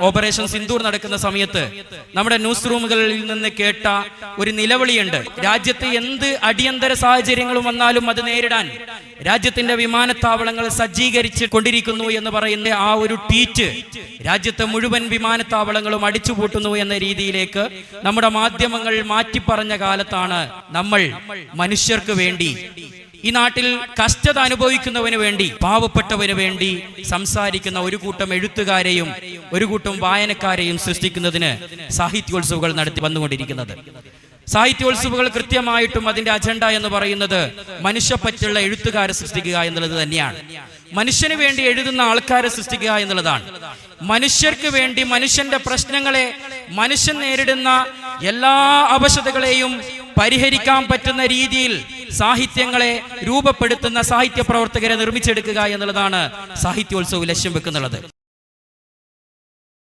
Operation Sindoor നടക്കുന്ന സമയത്ത് നമ്മുടെ ന്യൂസ് റൂമുകളിൽ നിന്ന് കേട്ട ഒരു നിലവിളിയുണ്ട്. രാജ്യത്ത് എന്ത് അടിയന്തര സാഹചര്യങ്ങളും വന്നാലും അത് നേരിടാൻ രാജ്യത്തിന്റെ വിമാനത്താവളങ്ങൾ സജ്ജീകരിച്ച് കൊണ്ടിരിക്കുന്നു എന്ന് പറയുന്ന ആ ഒരു ട്വീറ്റ് രാജ്യത്തെ മുഴുവൻ വിമാനത്താവളങ്ങളും അടിച്ചുപൂട്ടുന്നു എന്ന രീതിയിലേക്ക് നമ്മുടെ മാധ്യമങ്ങൾ മാറ്റിപ്പറഞ്ഞ കാലത്താണ് നമ്മൾ മനുഷ്യർക്ക് വേണ്ടി, ഈ നാട്ടിൽ കഷ്ടത അനുഭവിക്കുന്നവന് വേണ്ടി, പാവപ്പെട്ടവന് വേണ്ടി സംസാരിക്കുന്ന ഒരു കൂട്ടം എഴുത്തുകാരെയും ഒരു കൂട്ടം വായനക്കാരെയും സൃഷ്ടിക്കുന്നതിന് സാഹിത്യോത്സവങ്ങൾ നടത്തി വന്നുകൊണ്ടിരിക്കുന്നത്. സാഹിത്യോത്സവങ്ങൾ കൃത്യമായിട്ടും അതിന്റെ അജണ്ട എന്ന് പറയുന്നത് മനുഷ്യപ്പറ്റുള്ള എഴുത്തുകാരെ സൃഷ്ടിക്കുക എന്നുള്ളത് തന്നെയാണ്. മനുഷ്യന് വേണ്ടി എഴുതുന്ന ആൾക്കാരെ സൃഷ്ടിക്കുക എന്നുള്ളതാണ്. മനുഷ്യർക്ക് വേണ്ടി മനുഷ്യന്റെ പ്രശ്നങ്ങളെ, മനുഷ്യൻ നേരിടുന്ന എല്ലാ അവശതകളെയും പരിഹരിക്കാൻ പറ്റുന്ന രീതിയിൽ സാഹിത്യങ്ങളെ രൂപപ്പെടുത്തുന്ന സാഹിത്യ പ്രവർത്തകരെ നിർമ്മിച്ചെടുക്കുക എന്നുള്ളതാണ് സാഹിത്യോത്സവം ലക്ഷ്യം വെക്കുന്നുള്ളത്.